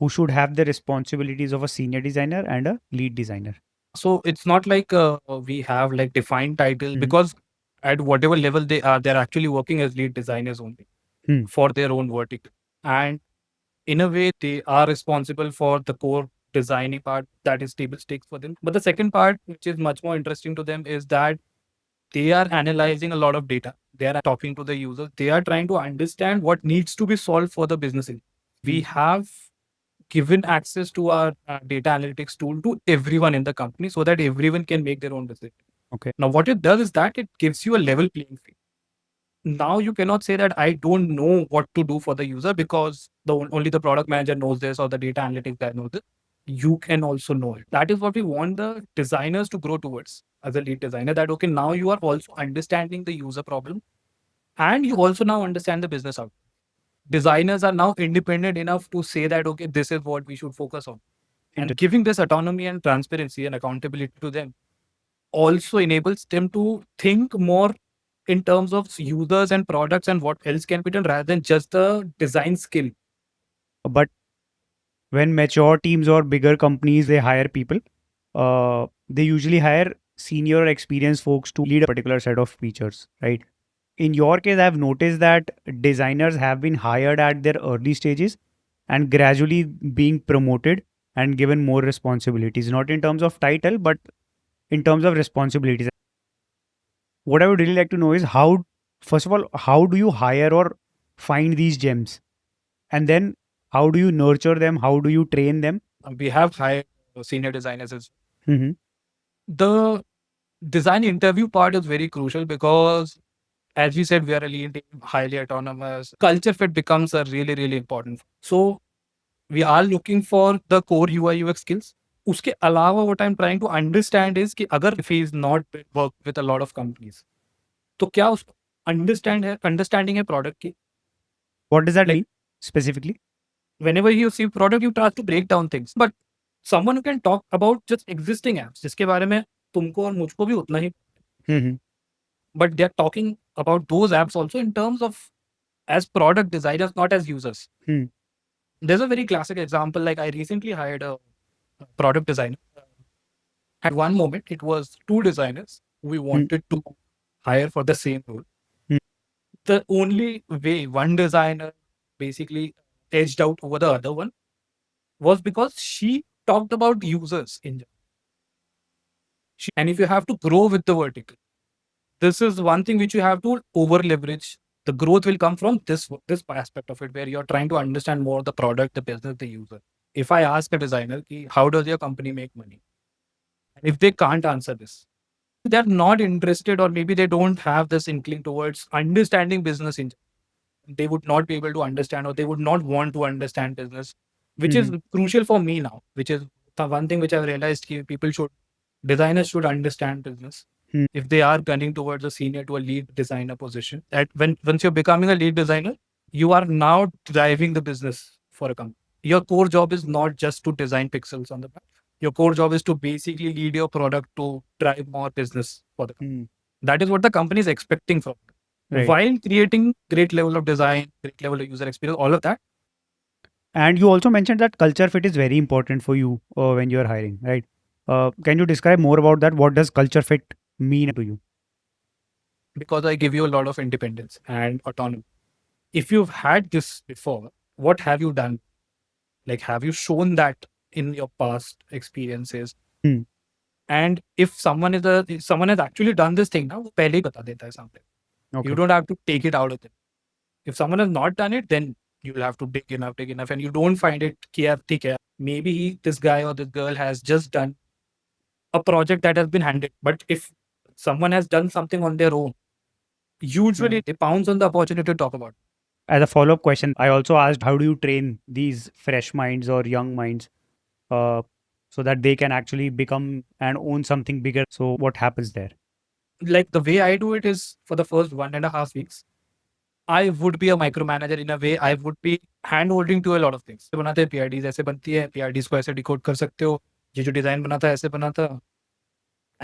who should have the responsibilities of a senior designer and a lead designer? So it's not like we have like defined title, Mhm. because at whatever level they are, they're actually working as lead designers only Hmm. for their own vertical. And in a way, they are responsible for the core designing part that is table stakes for them. But the second part, which is much more interesting to them, is that they are analyzing a lot of data. They are talking to the users. They are trying to understand what needs to be solved for the business. We have given access to our data analytics tool to everyone in the company so that everyone can make their own decision. Okay. Now, what it does is that it gives you a level playing field. Now you cannot say that I don't know what to do for the user because only the product manager knows this or the data analytics guy knows this. You can also know it. That is what we want the designers to grow towards as a lead designer. That okay, now you are also understanding the user problem and you also now understand the business outcome. Designers are now independent enough to say that okay, this is what we should focus on. And giving this autonomy and transparency and accountability to them also enables them to think more in terms of users and products and what else can be done rather than just the design skill. But when mature teams or bigger companies they hire people, they usually hire senior or experienced folks to lead a particular set of features, right? In your case, I've noticed that designers have been hired at their early stages and gradually being promoted and given more responsibilities, not in terms of title, but in terms of responsibilities. What I would really like to know is how, first of all, how do you hire or find these gems? And then how do you nurture them? How do you train them? We have hired senior designers. Mm-hmm. The design interview part is very crucial because, as we said, we are a lean team, highly autonomous. Culture fit becomes a really, really important. So we are looking for the core UI UX skills. उसके अलावा what I'm trying to understand is कि अगर if he is not work with a lot of companies, तो क्या उसको understanding है product की. What does that Like mean specifically? whenever you see product, you try to break down things. But someone who can talk about just existing apps, जिसके बारे में तुमको और मुझको भी उतना ही, Mm-hmm. but they are talking about those apps also in terms of as product designers, not as users. Hmm. There's a very classic example. Like I recently hired a product designer. At one moment, it was two designers we wanted to hire for the same role. Hmm. The only way one designer basically edged out over the other one was because she talked about users in general. And if you have to grow with the vertical, this is one thing which you have to over leverage. The growth will come from this aspect of it, where you're trying to understand more the product, the business, the user. If I ask a designer, ki, how does your company make money? And if they can't answer this, they're not interested, or maybe they don't have this inkling towards understanding business in general. They would not be able to understand, or they would not want to understand business, which is crucial for me now, which is the one thing which I've realized people should, designers should understand business. Hmm. If they are gunning towards a senior to a lead designer position, that when once you're becoming a lead designer, you are now driving the business for a company. Your core job is not just to design pixels on the back. Your core job is to basically lead your product to drive more business for the company. That is what the company is expecting from you. Right. While creating great level of design, great level of user experience, all of that. And you also mentioned that culture fit is very important for you when you're hiring, right? Can you describe more about that? What does culture fit mean to you? Because I give you a lot of independence and autonomy. If you've had this before, what have you done? Like, have you shown that in your past experiences? Hmm. And if someone has actually done this thing, now पहले ही बता देता है सामने. Okay. You don't have to take it out of them. If someone has not done it, then you'll have to dig enough, and you don't find it कि यार ठीक है. Maybe this guy or this girl has just done a project that has been handed. But if someone has done something on their own, usually they pounce on the opportunity to talk about it. As a follow up question, I also asked how do you train these fresh minds or young minds so that they can actually become and own something bigger? So, what happens there? Like the way I do it is for the first 1.5 weeks, I would be a micromanager in a way. I would be hand holding to a lot of things. बनाते हैं PRDs ऐसे बनती है, PRDs को ऐसे decode कर सकते हो. ये जो design बनाता है ऐसे बनाता है.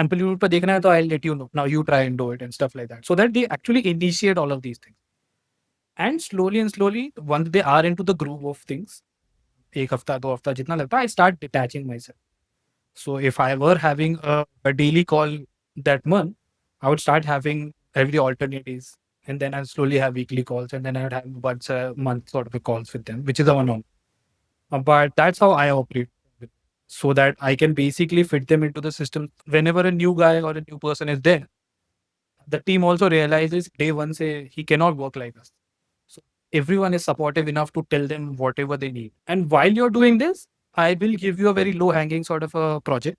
Amplitude पर देखना है तो I'll let you know. Now you try and do it and stuff like that. So that they actually initiate all of these things. And slowly, once they are into the groove of things, एक हफ्ता 2 हफ्ता जितना लगता है, I start detaching myself. So if I were having a daily call that month, I would start having every alternate days, and then I'll slowly have weekly calls, and then I would have once a month sort of a calls with them, which is a one-on. But that's how I operate, so that I can basically fit them into the system. Whenever a new guy or a new person is there, the team also realizes day one say he cannot work like us. So everyone is supportive enough to tell them whatever they need. And while you're doing this, I will give you a very low hanging sort of a project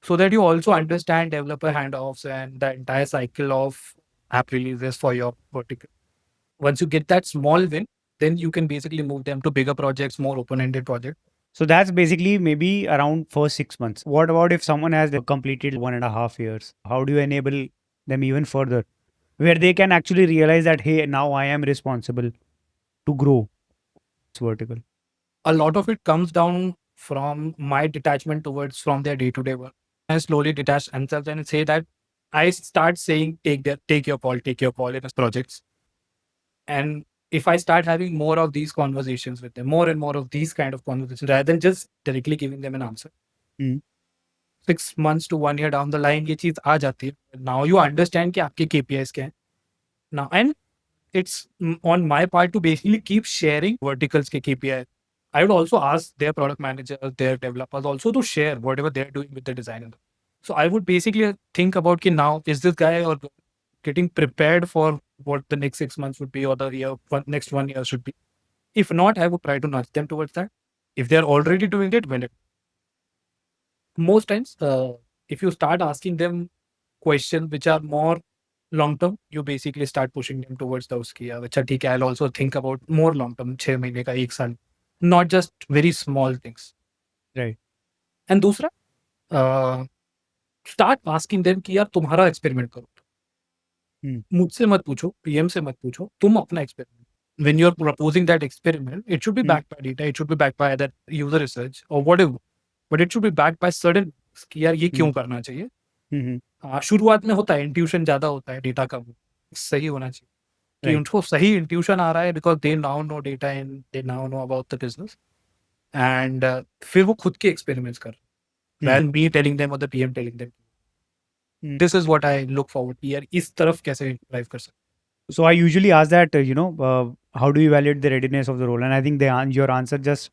so that you also understand developer handoffs and the entire cycle of app releases for your vertical. Once you get that small win, then you can basically move them to bigger projects, more open-ended projects. So that's basically maybe around first 6 months. What about if someone has completed 1.5 years? How do you enable them even further, where they can actually realize that, hey, now I am responsible to grow this vertical? A lot of it comes down from my detachment towards from their day-to-day work. I slowly detach themselves and say that I start saying take your call in projects. And if I start having more of these conversations with them, more and more of these kind of conversations, rather than just directly giving them an answer, Mm. 6 months to 1 year down the line, ये चीज आ जाती है. Now you understand कि आपके KPIs क्या हैं. Now, and it's on my part to basically keep sharing verticals के KPI. I would also ask their product managers, their developers also to share whatever they're doing with the designer. So I would basically think about कि now is this guy or getting prepared for what the next 6 months would be or the next 1 year should be. If not, I would try to nudge them towards that. If they're already doing it, well, most times, if you start asking them questions which are more long term, you basically start pushing them towards those key. Which are ठीक है, I'll also think about more long term, 6 महीने का 1 साल, not just very small things. Right. And दूसरा, start asking them कि यार तुम्हारा experiment करो. मुझसे मत पूछो, पीएम से मत पूछो, तुम अपना experiment. When you're proposing that experiment, it should be backed by data, it should be backed by either user research or whatever, but it should be backed by certain कि यार ये क्यों करना चाहिए. शुरुआत में होता है इंट्यूशन ज्यादा होता है, डेटा कम, सही होना चाहिए कि Right. उनको सही इंट्यूशन आ रहा है because they now know data and they now know about the business. And फिर वो खुद के एक्सपेरिमेंट्स कर rather than me telling them or the PM telling them. This is what I look forward to. यार इस तरफ कैसे drive कर सकते. So I usually ask that, how do you evaluate the readiness of the role? And I think your answer just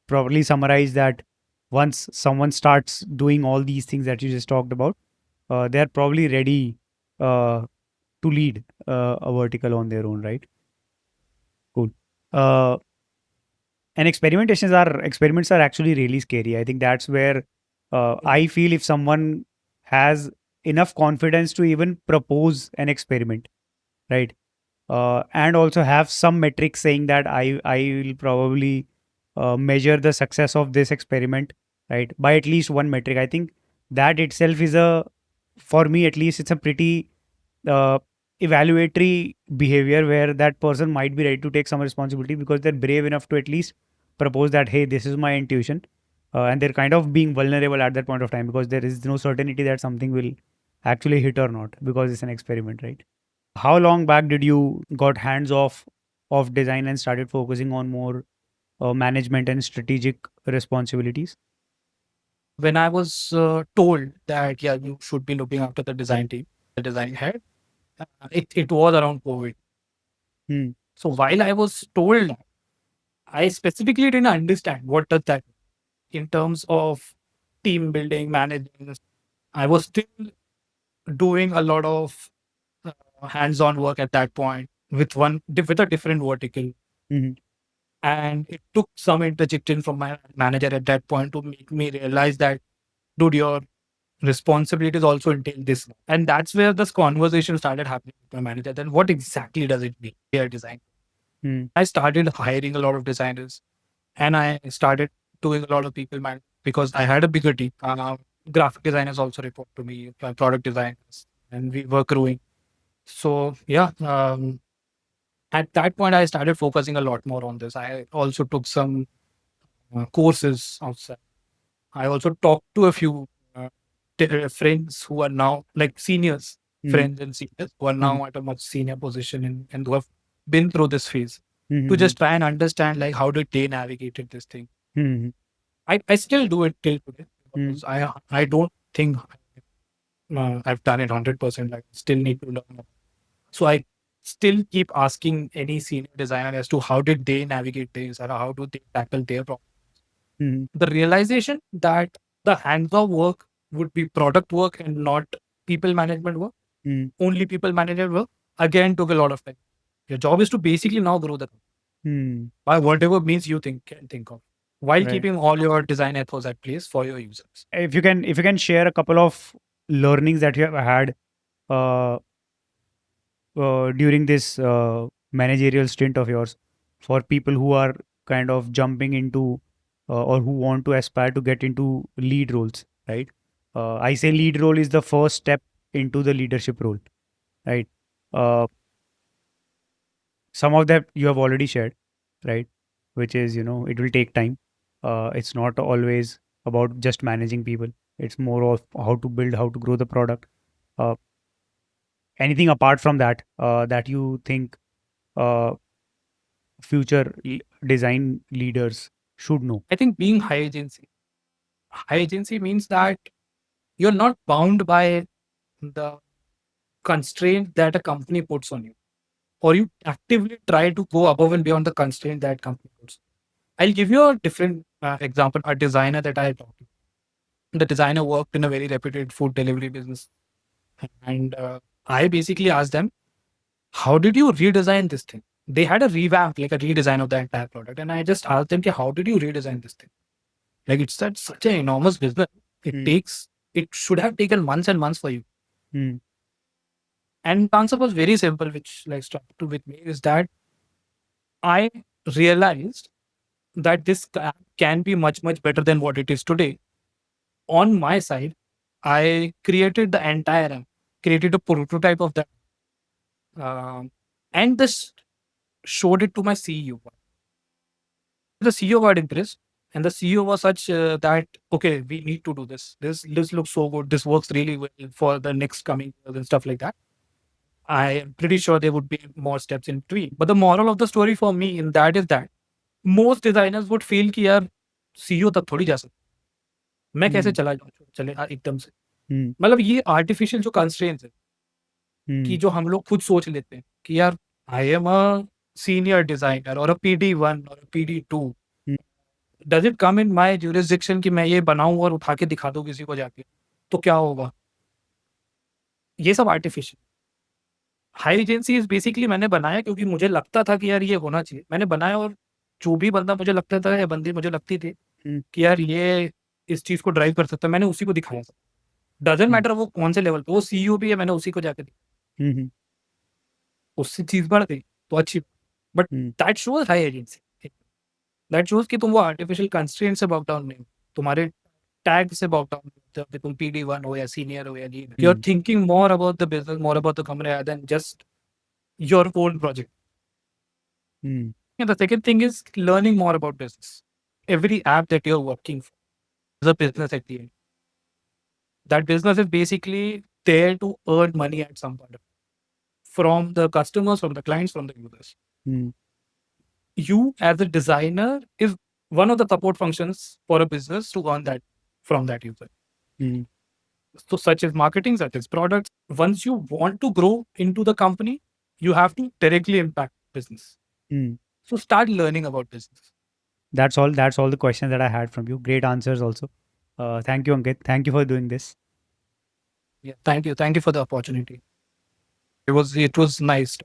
probably summarized that once someone starts doing all these things that you just talked about, they're probably ready to lead a vertical on their own, right? Cool. And experiments are actually really scary. I think that's where I feel if someone has enough confidence to even propose an experiment, right? And also have some metrics saying that I will probably measure the success of this experiment, right, by at least one metric. I think that itself is for me at least, it's a pretty uh, evaluatory behavior where that person might be ready to take some responsibility because they're brave enough to at least propose that, hey, this is my intuition. And they're kind of being vulnerable at that point of time because there is no certainty that something will actually hit or not because it's an experiment, right? How long back did you got hands off of design and started focusing on more management and strategic responsibilities? When I was told that yeah, you should be looking after the design team, the design head, it was around COVID. Hmm. So while I was told, I specifically didn't understand what does that mean in terms of team building, managing. I was still doing a lot of hands-on work at that point with a different vertical. Mhm. And it took some interjection from my manager at that point to make me realize that, dude, your responsibilities also entail this. And that's where this conversation started happening with my manager. Then what exactly does it mean? Hair design. Hmm. I started hiring a lot of designers and I started doing a lot of people man because I had a bigger team. Graphic designers also report to me, product designers, and we were growing. So yeah, at that point, I started focusing a lot more on this. I also took some courses outside. I also talked to a few friends who are now like seniors, Mhm. friends and seniors who are Mhm. now at a much senior position and who have been through this phase to Mhm. just try and understand like how did they navigated this thing. Hmm. I still do it till today Hmm. because I don't think I've done it 100%. I still need to learn. So I still keep asking any senior designer as to how did they navigate this or how do they tackle their problem. Hmm. The realization that the hands-on work would be product work and not people management work, Hmm. only people management work, again took a lot of time. Your job is to basically now grow the company Hmm. by whatever means you can think of, while Right. keeping all your design ethos at place for your users. If you can share a couple of learnings that you have had uh, during this managerial stint of yours for people who are kind of jumping into or who want to aspire to get into lead roles, right? I say lead role is the first step into the leadership role, right? Uh, some of that you have already shared, right? Which is, it will take time. It's not always about just managing people. It's more of how to build, how to grow the product. Uh, Anything apart from that that you think uh, future design leaders should know? I think being high agency means that you're not bound by the constraint that a company puts on you, or you actively try to go above and beyond the constraint that company puts. I'll give you a different example. A designer that I talked to. The designer worked in a very reputed food delivery business, and I basically asked them, "How did you redesign this thing?" They had a revamp, like a redesign of the entire product, and I just asked them, "How did you redesign this thing? Like it's such an enormous business. It Hmm. takes it should have taken months and months for you." Hmm. And the answer was very simple, which like struck to with me is that I realized that this app can be much much better than what it is today. On my side, I created the entire app, created a prototype of that, and this showed it to my CEO. The CEO got impressed, and the CEO was such that okay, we need to do this. This looks so good. This works really well for the next coming years and stuff like that. I am pretty sure there would be more steps in between. But the moral of the story for me in that is that most designers would feel कि यार CEO तक थोड़ी जा सकता मैं कैसे Hmm. चला जाऊँ चले एकदम से Hmm. मतलब ये आर्टिफिशियल जो कंस्ट्रेंट्स है कि Hmm. जो हम लोग खुद सोच लेते हैं कि यार I am a senior designer और अ PD1 और PD2 Hmm. Does it come in my jurisdiction कि मैं ये बनाऊं और उठा के दिखा दूं किसी को जाके तो क्या होगा ये सब artificial high agency is basically मैंने बनाया क्योंकि मुझे लगता था कि यार ये होना चाहिए मैंने बनाया और जो भी बंदा मुझे लगता था या बंदी मुझे लगती थी Hmm. कि यार ये इस चीज को ड्राइव कर सकता है मैंने उसी को दिखाया डजेंट Hmm. मैटर वो कौन से लेवल पे वो सीईओ भी है मैंने उसी को जाके Hmm. उससे चीज बढ़ गई तो अच्छी but Hmm. That shows high agency that shows कि तुम वो आर्टिफिशियल कंस्ट्रेंट से बॉक डाउन नहीं हो तुम्हारे टैग से बॉक डाउन नहीं हो तुम PD1 हो या सीनियर हो या lead you are Hmm. Thinking more about the business more about the company than just your own project Hmm. and the second thing is learning more about business every app that you're working for is a business at the end that business is basically there to earn money at some point from the customers from the clients from the users Hmm. you as a designer is one of the support functions for a business to earn that from that user. Hmm. So such as marketing, such as products. Once you want to grow into the company, you have to directly impact business. Hmm. So start learning about business. That's all the questions that I had from you. Great answers also. Thank you, Ankit. Thank you for doing this. Yeah. Thank you. Thank you for the opportunity. It was nice.